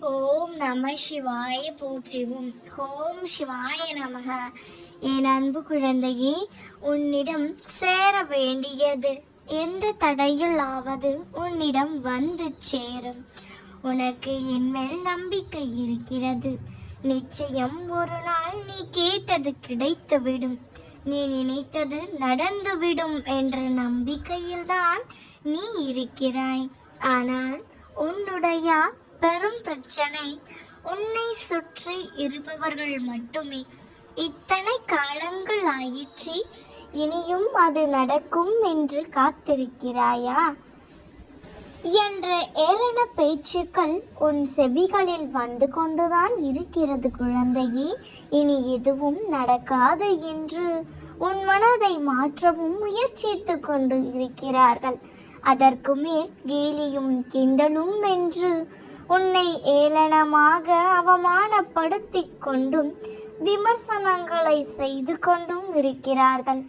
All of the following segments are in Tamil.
ஓம் நம சிவாய போற்றிவும். ஓம் சிவாய நமக. என் அன்பு குழந்தையே, உன்னிடம் சேர வேண்டியது எந்த தடையில் ஆவது உன்னிடம் வந்து சேரும். உனக்கு என் மேல் நம்பிக்கை இருக்கிறது. நிச்சயம் ஒரு நாள் நீ கேட்டது கிடைத்துவிடும், நீ நினைத்தது நடந்துவிடும் என்ற நம்பிக்கையில்தான் நீ இருக்கிறாய். ஆனால் உன்னுடைய பெரும் பிரச்சனை உன்னை சுற்றி இருப்பவர்கள் மட்டுமே. இத்தனை காலங்கள் ஆயிற்று, இனியும் அது நடக்கும் என்று காத்திருக்கிறாயா என்ற ஏளன பேச்சுக்கள் உன் செவிகளில் வந்து கொண்டுதான் இருக்கிறது குழந்தையே. இனி எதுவும் நடக்காது என்று உன் மனதை மாற்றவும் முயற்சித்து கொண்டு இருக்கிறார்கள். அதற்கு மேல் கேலியும் கிண்டலும் என்று உன்னை ஏளனமாக அவமானப்படுத்தி கொண்டும் விமர்சனங்களை செய்து கொண்டும் இருக்கிறார்கள்.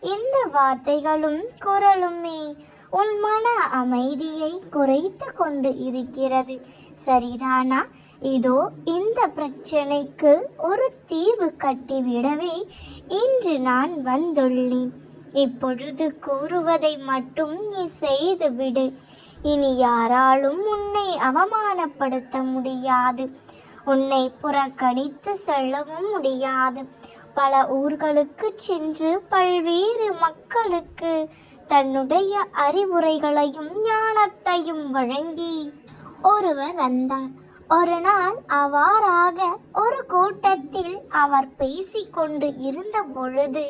இந்த வார்த்தைகளும் குரலுமே உன் மன அமைதியை குறைத்து கொண்டு இருக்கிறது. சரிதானா? இதோ இந்த பிரச்சனைக்கு ஒரு தீர்வு கட்டிவிடவே இன்று நான் வந்துள்ளேன். இப்பொழுது கூறுவதை மட்டும் நீ செய்து விடு. இனி யாராலும் உன்னை அவமானப்படுத்த முடியாது, உன்னை புறக்கணித்து செல்லவும் முடியாது. பல ஊர்களுக்கு சென்று பல்வேறு மக்களுக்கு தன்னுடைய அறிவுரைகளையும் ஞானத்தையும் வழங்கி ஒருவர் வந்தார். ஒரு நாள் அவ்வாறாக ஒரு கூட்டத்தில் அவர் பேசிக்கொண்டு இருந்த பொழுது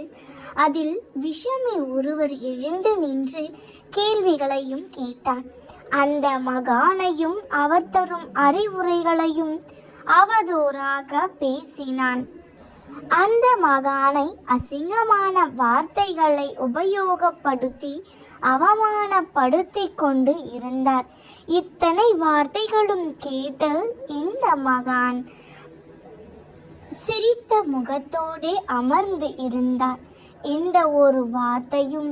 அதில் விஷமி ஒருவர் எழுந்து நின்று கேள்விகளையும் கேட்டார். அந்த மகானையும் அவர் தரும் அறிவுரைகளையும் அவதூறாக பேசினான். அந்த மகானை அசிங்கமான வார்த்தைகளை உபயோகப்படுத்தி அவமானப்படுத்தி கொண்டு இருந்தார். இத்தனை வார்த்தைகளும் கேட்டு இந்த மகான் சிரித்த முகத்தோடு அமர்ந்து இருந்தார். இந்த ஒரு வார்த்தையும்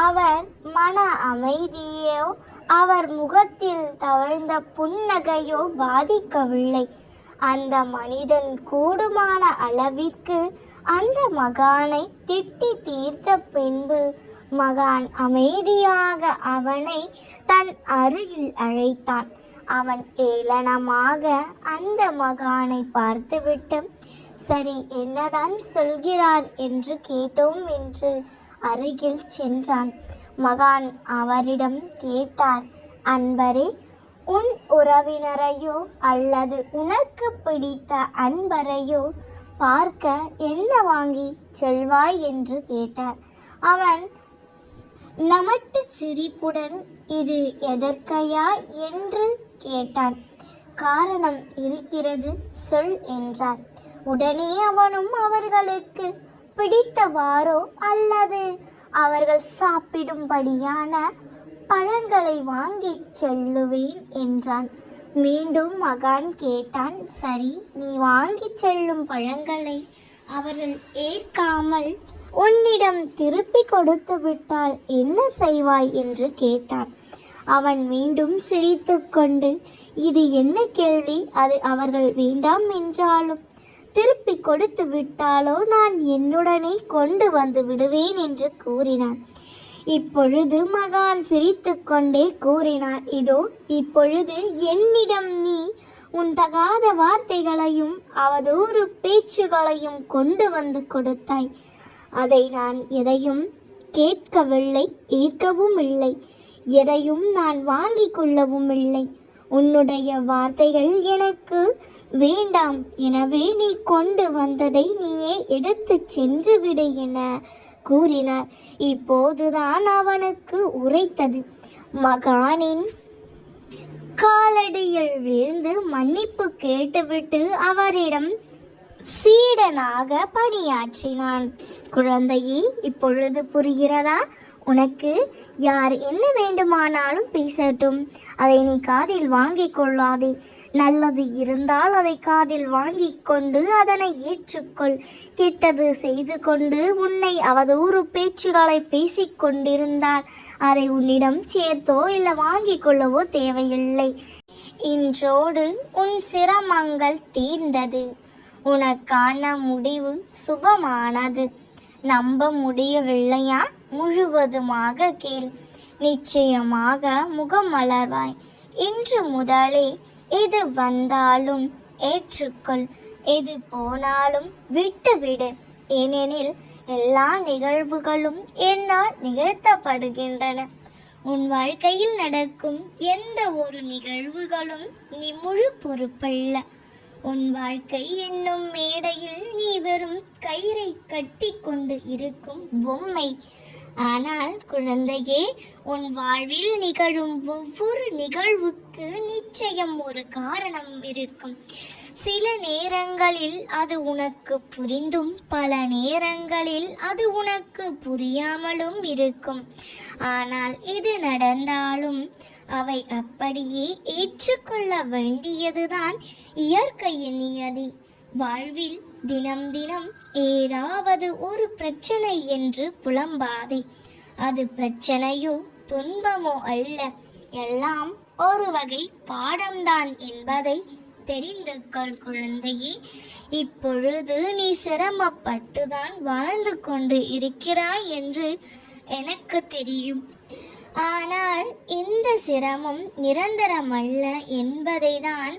அவர் மன அமைதியோ அவர் முகத்தில் தவழ்ந்த புன்னகையோ பாதிக்கவில்லை. அந்த மனிதன் கூடுமான அளவிற்கு அந்த மகானை திட்டி தீர்த்த பின்பு மகான் அமைதியாக அவனை தன் அருகில் அழைத்தான். அவன் ஏளனமாக அந்த மகானை பார்த்துவிட்டு, சரி, என்னதான் சொல்கிறார் என்று கேட்டோம் என்று அருகில் சென்றான். மகான் அவரிடம் கேட்டார், அன்பரே, உன் உறவினரையோ அல்லது உனக்கு பிடித்த அன்பரையோ பார்க்க என்ன வாங்கி செல்வாய் என்று கேட்டார். அவன் நமட்டு சிரிப்புடன், இது எதற்கையா என்று கேட்டான். காரணம் இருக்கிறது, சொல் என்றார். உடனே அவனும் அவர்களுக்கு பிடித்தவாறோ அல்லது அவர்கள் சாப்பிடும்படியான பழங்களை வாங்கி செல்லுவேன் என்றான். மீண்டும் மகான் கேட்டான், சரி, நீ வாங்கி செல்லும் பழங்களை அவர்கள் ஏற்காமல் உன்னிடம் திருப்பி கொடுத்து விட்டால் என்ன செய்வாய் என்று கேட்டான். அவன் மீண்டும் சிரித்து கொண்டு, இது என்ன கேள்வி, அது அவர்கள் வேண்டாம் என்றாலும் திருப்பி கொடுத்து விட்டாலோ நான் என்னுடனே கொண்டு வந்து விடுவேன் என்று கூறினான். இப்பொழுது மகான் சிரித்து கொண்டே கூறினார், இதோ இப்பொழுது என்னிடம் நீ உன் தகாத வார்த்தைகளையும் அவதூறு பேச்சுகளையும் கொண்டு வந்து கொடுத்தாய். அதை நான் எதையும் கேட்கவில்லை, ஏற்கவும் இல்லை, எதையும் நான் வாங்கி கொள்ளவும் இல்லை. உன்னுடைய வார்த்தைகள் எனக்கு வேண்டாம், எனவே நீ கொண்டு வந்ததை நீயே எடுத்து சென்று விடு என கூறினார். இப்போதுதான் அவனுக்கு உரைத்தது. மகானின் காலடியில் விழுந்து மன்னிப்பு கேட்டுவிட்டு அவரிடம் சீடனாக பணியாற்றினான். குழந்தையே, இப்பொழுது புரிகிறதா? உனக்கு யார் என்ன வேண்டுமானாலும் பேசட்டும், அதை நீ காதில் வாங்கிக் கொள்ளாதே. நல்லது இருந்தால் அதை காதில் வாங்கி கொண்டு அதனை ஏற்றுக்கொள். கெட்டது செய்து கொண்டு உன்னை அவதூறு பேச்சுகளை பேசிக்கொண்டிருந்தால் அதை உன்னிடம் சேர்த்தோ இல்லை வாங்கி கொள்ளவோ தேவையில்லை. இன்றோடு உன் சிரமங்கள் தீர்ந்தது. உனக்கான முடிவு சுபமானது. நம்ப முடியவில்லையா? முழுவதுமாக கேள். நிச்சயமாக முகமலர்வாய். இன்று முதலே எது வந்தாலும் ஏற்றுக்கொள், எது போனாலும் விட்டுவிடு. ஏனெனில் எல்லா நிகழ்வுகளும் என்னால் நிகழ்த்தப்படுகின்றன. உன் வாழ்க்கையில் நடக்கும் எந்த ஒரு நிகழ்வுகளும் நீ முழு பொறுப்பல்ல. உன் வாழ்க்கை என்னும் மேடையில் நீ வெறும் கயிறை கட்டி கொண்டு இருக்கும் பொம்மை. ஆனால் குழந்தையே, உன் வாழ்வில் நிகழும் ஒவ்வொரு நிகழ்வுக்கு நிச்சயம் ஒரு காரணம் இருக்கும். சில நேரங்களில் அது உனக்கு புரிந்தும் பல நேரங்களில் அது உனக்கு புரியாமலும் இருக்கும். ஆனால் இது நடந்தாலும் அவை அப்படியே ஏற்றுக்கொள்ள வேண்டியதுதான் இயற்கையின் நியதி. வாழ்வில் தினம் தினம் ஏதாவது ஒரு பிரச்சனை என்று புலம்பாதே. அது பிரச்சனையோ துன்பமோ அல்ல, எல்லாம் ஒரு வகை பாடம்தான் என்பதை தெரிந்து கொள் குழந்தையே. இப்பொழுது நீ சிரமப்பட்டுதான் வாழ்ந்து கொண்டு இருக்கிறாய் என்று எனக்கு தெரியும். ஆனால் இந்த சிரமம் நிரந்தரமல்ல என்பதை தான்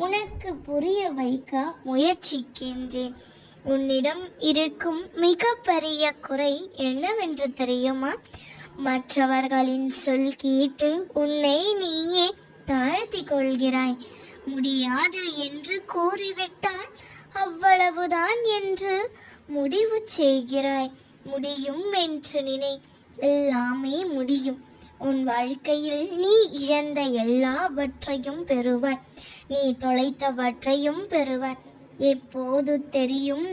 உனக்கு புரிய வைக்க முயற்சிக்கின்றேன். உன்னிடம் இருக்கும் மிகப்பெரிய குறை என்னவென்று தெரியுமா? மற்றவர்களின் சொல் கேட்டு உன்னை நீயே தாழ்த்தி கொள்கிறாய். முடியாது என்று கூறிவிட்டால் அவ்வளவுதான் என்று முடிவு செய்கிறாய். முடியும் என்று நினை, எல்லாமே முடியும். உன் வாழ்க்கையில் நீ இழந்த எல்லாவற்றையும் பெறுவாய். நீ தொலைத்தவற்றையும் பெறுவாய். எப்போது தெரியும்?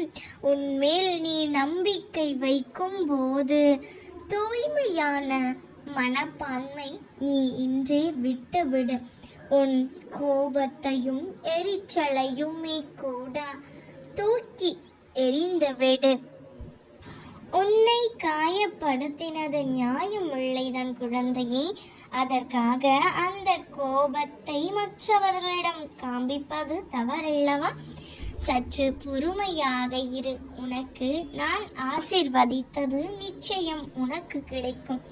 உன்மேல் நீ நம்பிக்கை வைக்கும் போது. தூய்மையான மனப்பான்மை நீ இன்றே விட்டுவிடு. உன் கோபத்தையும் எரிச்சலையுமே கூட தூக்கி எறிந்துவிடு. உன்னை காயப்படுத்தினது நியாயம் இல்லைதான் குழந்தையே. அதற்காக அந்த கோபத்தை மற்றவர்களிடம் காண்பிப்பது தவறில்லவா? சற்று பொறுமையாக இரு. உனக்கு நான் ஆசீர்வதித்தது நிச்சயம் உனக்கு கிடைக்கும்.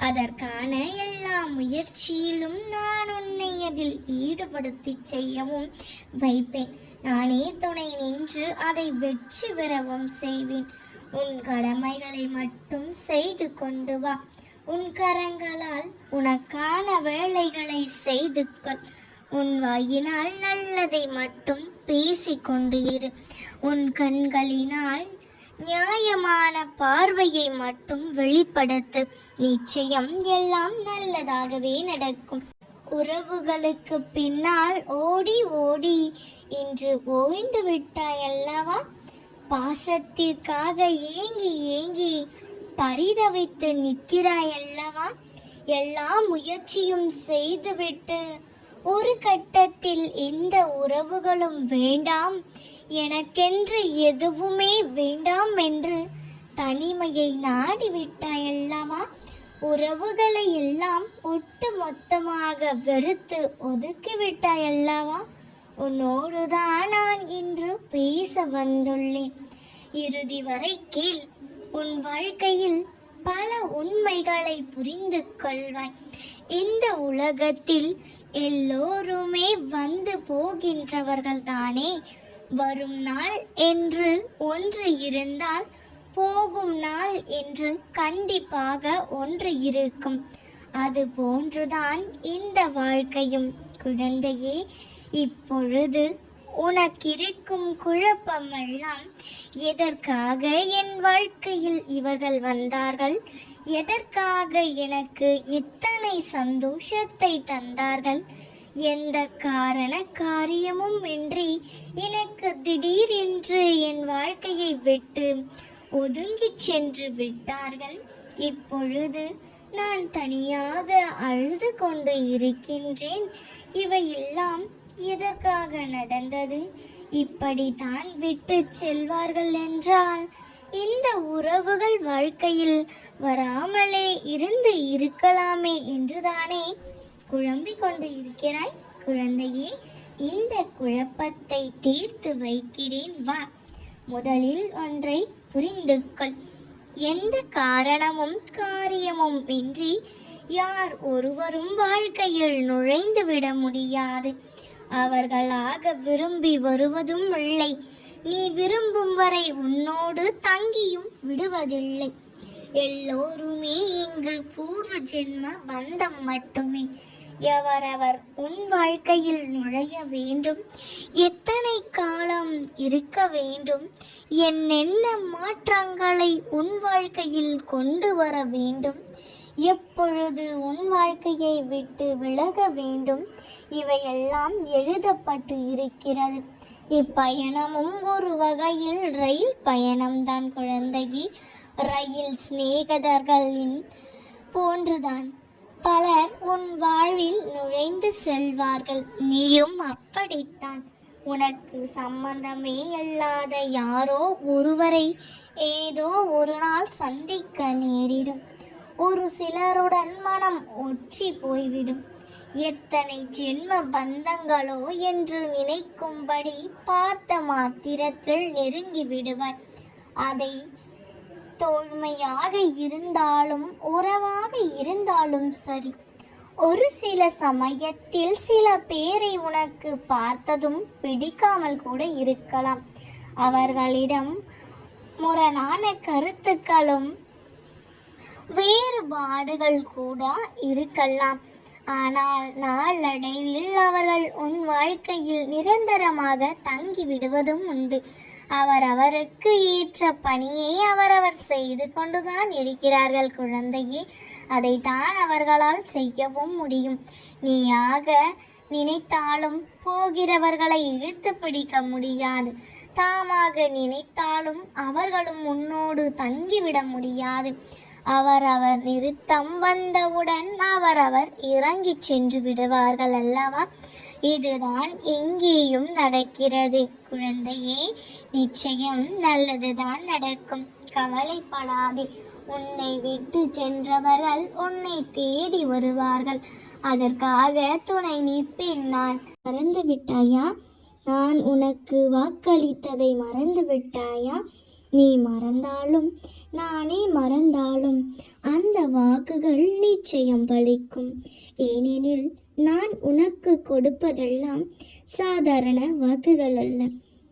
அதற்கான எல்லா முயற்சியிலும் நான் உன்னை அதில் ஈடுபடுத்தி செய்யவும் வைப்பேன். நானே துணை நின்று அதை வெற்றி பெறவும் செய்வேன். உன் கடமைகளை மட்டும் செய்து கொண்டு வா. உன் கரங்களால் உனக்கான வேலைகளை செய்து கொள். உன் வாயினால் நல்லதை மட்டும் பேசிக்கொண்டு இரு. உன் கண்களினால் நியாயமான பார்வையை மட்டும் வெளிப்படுத்து. நிச்சயம் எல்லாம் நல்லதாகவே நடக்கும். உறவுகளுக்கு பின்னால் ஓடி ஓடி இன்று ஓய்ந்து விட்டாயல்லவா? பாசத்திற்காக ஏங்கி ஏங்கி பரிதவித்து நிற்கிறாயல்லவா? எல்லா முயற்சியும் செய்துவிட்டு ஒரு கட்டத்தில் எந்த உறவுகளும் வேண்டாம், எனக்கென்று எதுவுமே வேண்டாம் என்று தனிமையை நாடிவிட்டாயல்லவா? உறவுகளை எல்லாம் ஒட்டு மொத்தமாக வெறுத்து ஒதுக்கிவிட்டாயல்லவா? உன்னோடுதான் நான் இன்று பேச வந்துள்ளேன். இறுதி வரை கேள். உன் வாழ்க்கையில் பல உண்மைகளை புரிந்து கொள்வாய். இந்த உலகத்தில் எல்லோருமே வந்து போகின்றவர்கள் தானே. வரும் நாள் என்று ஒன்று இருந்தால் போகும் நாள் என்று கண்டிப்பாக ஒன்று இருக்கும். அது போன்றுதான் இந்த வாழ்க்கையும் குழந்தையே. இப்பொழுது உனக்கிருக்கும் குழப்பமெல்லாம் எதற்காக என் வாழ்க்கையில் இவர்கள் வந்தார்கள், எதற்காக எனக்கு இத்தனை சந்தோஷத்தை தந்தார்கள், எந்த காரண காரியமும் இன்றி எனக்கு திடீரென்று என் வாழ்க்கையை விட்டு ஒதுங்கிச் சென்று விட்டார்கள். இப்பொழுது நான் தனியாக அழுது கொண்டு இருக்கின்றேன். இவையெல்லாம் எதற்காக நடந்தது? இப்படித்தான் விட்டு செல்வார்கள் என்றால் இந்த உறவுகள் வாழ்க்கையில் வராமலே இருந்து இருக்கலாமே என்றுதானே குழம்பிக் கொண்டு இருக்கிறாய் குழந்தையே, இந்த குழப்பத்தை தீர்த்து வைக்கிறேன் வா. முதலில் ஒன்றை புரிந்து கொள். எந்த காரணமும் காரியமும் இன்றி யார் ஒருவரும் வாழ்க்கையில் நுழைந்து விட முடியாது. அவர்களாக விரும்பி வருவதும் இல்லை. நீ விரும்பும் வரை உன்னோடு தங்கியும் விடுவதில்லை. எல்லோருமே இங்கு பூர்வ ஜென்ம பந்தம் மட்டுமே. எவரவர் உன் வாழ்க்கையில் நுழைய வேண்டும், எத்தனை காலம் இருக்க வேண்டும், என்னென்ன மாற்றங்களை உன் வாழ்க்கையில் கொண்டு வர வேண்டும், எப்பொழுது உன் வாழ்க்கையை விட்டு விலக வேண்டும், இவையெல்லாம் எழுதப்பட்டு இருக்கிறது. இப்பயணமும் ஒரு வகையில் ரயில் பயணம்தான் குழந்தையே. ரயில் சிநேகிதர்களின் போன்றுதான் பலர் உன் வாழ்வில் நுழைந்து செல்வார்கள். நீயும் அப்படித்தான். உனக்கு சம்பந்தமே இல்லாத யாரோ ஒருவரை ஏதோ ஒரு நாள் சந்திக்க நேரிடும். ஒரு சிலருடன் மனம் ஒற்றி போய்விடும். எத்தனை ஜென்ம பந்தங்களோ என்று நினைக்கும்படி பார்த்த மாத்திரத்தில் நெருங்கி விடுவார். அதை தோழ்மையாக இருந்தாலும் உறவாக இருந்தாலும் சரி, ஒரு சில சமயத்தில் சில பேரை உனக்கு பார்த்ததும் பிடிக்காமல் கூட இருக்கலாம். அவர்களிடம் முரணான கருத்துக்களும் வேறுபாடுகள் கூட இருக்கலாம். ஆனால் நாளடைவில் அவர்கள் உன் வாழ்க்கையில் நிரந்தரமாக தங்கி விடுவதும் உண்டு. அவரவருக்கு ஏற்ற பணியை அவரவர் செய்து கொண்டுதான் இருக்கிறார்கள் குழந்தையே. அதைத்தான் அவர்களால் செய்யவும் முடியும். நீயாக நினைத்தாலும் போகிறவர்களை இழுத்து பிடிக்க முடியாது. தாமாக நினைத்தாலும் அவர்களும் உன்னோடு தங்கிவிட முடியாது. அவரவர் நிறுத்தம் வந்தவுடன் அவரவர் இறங்கி சென்று விடுவார்கள் அல்லவா? இதுதான் எங்கேயும் நடக்கிறது குழந்தையே. நிச்சயம் நல்லதுதான் நடக்கும். கவலைப்படாதே. உன்னை விட்டு சென்றவர்கள் உன்னை தேடி வருவார்கள். அதற்காக துணை நிற்பேன் நான். மறந்து விட்டாயா? நான் உனக்கு வாக்களித்ததை மறந்து விட்டாயா? நீ மறந்தாலும் நானே மறந்தாலும் அந்த வாக்குகள் நிச்சயம் பலிக்கும். ஏனெனில் நான் உனக்கு கொடுப்பதெல்லாம் சாதாரண வாக்குகள் அல்ல,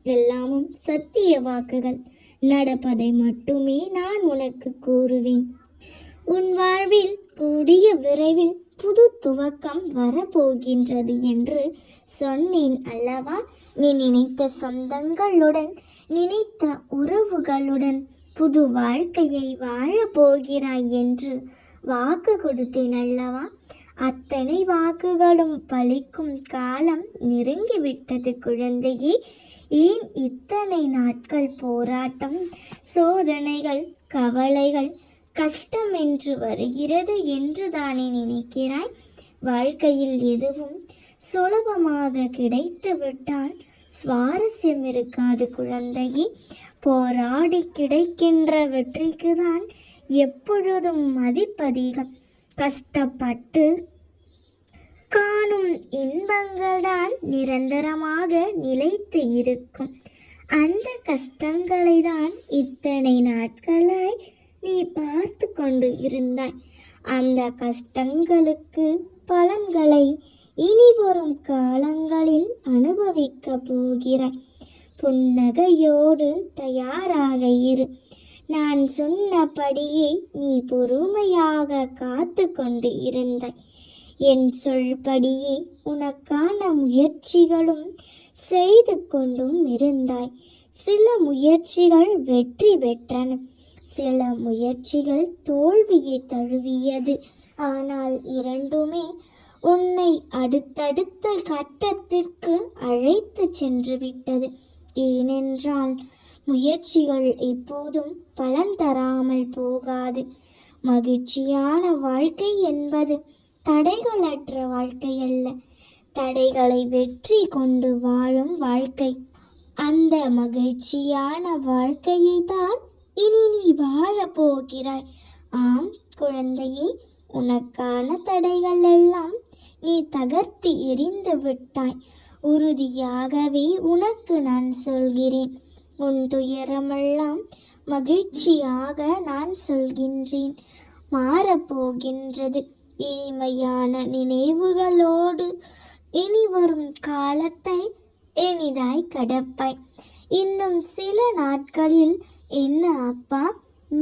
எல்லாமும் சத்திய வாக்குகள். நடப்பதை மட்டுமே நான் உனக்கு கூறுவேன். உன் வாழ்வில் கூடிய விரைவில் புது துவக்கம் வரப்போகின்றது என்று சொன்னேன் அல்லவா? நீ நினைத்த சொந்தங்களுடன், நினைத்த உறவுகளுடன் புது வாழ்க்கையை வாழப் போகிறாய் என்று வாக்கு கொடுத்தேன் அல்லவா? அத்தனை வாக்குகளும் பலிக்கும் காலம் நெருங்கிவிட்டது குழந்தையே. ஏன் இத்தனை நாட்கள் போராட்டம், சோதனைகள், கவலைகள், கஷ்டம் என்று வருகிறது என்று தானே நினைக்கிறாய்? வாழ்க்கையில் எதுவும் சுலபமாக கிடைத்து விட்டால் சுவாரஸ்யம் இருக்காது குழந்தையே. போராடி கிடைக்கின்ற வெற்றிக்கு தான் எப்பொழுதும் மதிப்பதிகம். கஷ்டப்பட்டு காணும் இன்பங்கள் தான் நிரந்தரமாக நிலைத்து இருக்கும். அந்த கஷ்டங்களை தான் இத்தனை நாட்களாய் நீ பார்த்து கொண்டு இருந்தாய். அந்த கஷ்டங்களுக்கு பலன்களை இனி வரும் காலங்களில் அனுபவிக்க போகிறாய். புன்னகையோடு தயாராக இரு. நான் சொன்னபடியே நீ பொறுமையாக காத்து கொண்டு இருந்தாய். என் சொல்படியே உனக்கான முயற்சிகளும் செய்து கொண்டும் இருந்தாய். சில முயற்சிகள் வெற்றி பெற்றன, சில முயற்சிகள் தோல்வியை தழுவியது. ஆனால் இரண்டுமே உன்னை அடுத்தடுத்த கட்டத்திற்கு அழைத்து சென்று விட்டது. ஏனென்றால் முயற்சிகள் எப்போதும் பலன் தராமல் போகாது. மகிழ்ச்சியான வாழ்க்கை என்பது தடைகளற்ற வாழ்க்கை அல்ல, தடைகளை வெற்றி கொண்டு வாழும் வாழ்க்கை. அந்த மகிழ்ச்சியான வாழ்க்கையை தான் இனி நீ வாழப் போகிறாய். ஆம் குழந்தையே, உனக்கான தடைகள் எல்லாம் நீ தகர்த்து எறிந்து விட்டாய். உறுதியாகவே உனக்கு நான் சொல்கிறேன், உன் துயரமெல்லாம் மகிழ்ச்சியாக நான் சொல்கின்றேன். மாறப்போகின்றது இனிமையான நினைவுகளோடு. இனி வரும் காலத்தை இனிதாய் கடப்பாய். இன்னும் சில நாட்களில் என்ன அப்பா,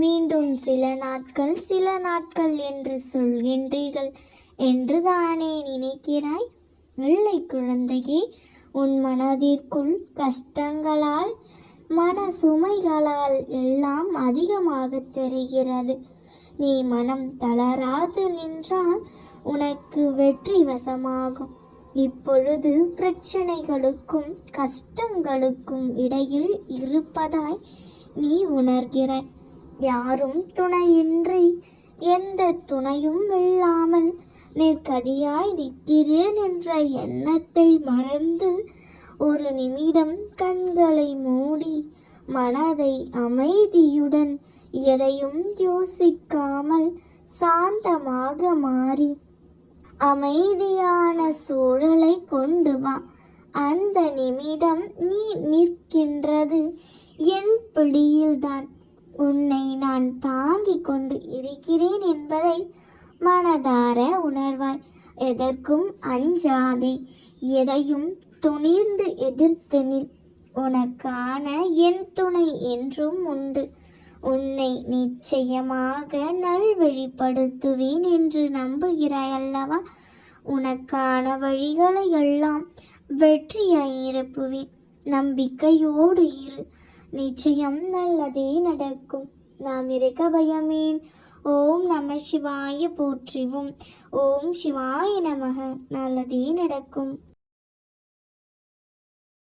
மீண்டும் சில நாட்கள் என்று சொல்கின்றீர்கள் என்றுதானே நினைக்கிறாய்? இல்லை குழந்தையே, உன் மனதிற்குள் கஷ்டங்களால் மன சுமைகளால் எல்லாம் அதிகமாக தெரிகிறது. நீ மனம் தளராது நின்றால் உனக்கு வெற்றி வசமாகும். இப்பொழுது பிரச்சனைகளுக்கும் கஷ்டங்களுக்கும் இடையில் இருப்பதாய் நீ உணர்கிறாய். யாரும் துணையின்றி, எந்த துணையும் இல்லாமல் நிற்கதியாய் நிற்கிறேன் என்ற எண்ணத்தை மறந்து ஒரு நிமிடம் கண்களை மூடி மனதை அமைதியுடன் எதையும் யோசிக்காமல் சாந்தமாக மாறி அமைதியான சூழலை கொண்டு வா. அந்த நிமிடம் நீ நிற்கின்றது என் பிடியில்தான். உன்னை நான் தாங்கிக் கொண்டு இருக்கிறேன் என்பதை மனதார உணர்வாய். எதற்கும் அஞ்சாதே, எதையும் துணிந்து எதிர்த்து நில். உனக்கான என் துணை என்றும் உண்டு. உன்னை நிச்சயமாக நல்வழிப்படுத்துவேன் என்று நம்புகிறாய் அல்லவா? உனக்கான வழிகளை எல்லாம் வெற்றியாய் நிரப்புவேன். நம்பிக்கையோடு இரு, நிச்சயம் நல்லதே நடக்கும். நாம் இருக்க பயமேன். ஓம் நம சிவாய போற்றிவும். ஓம் சிவாய நமக. நல்லதே நடக்கும்.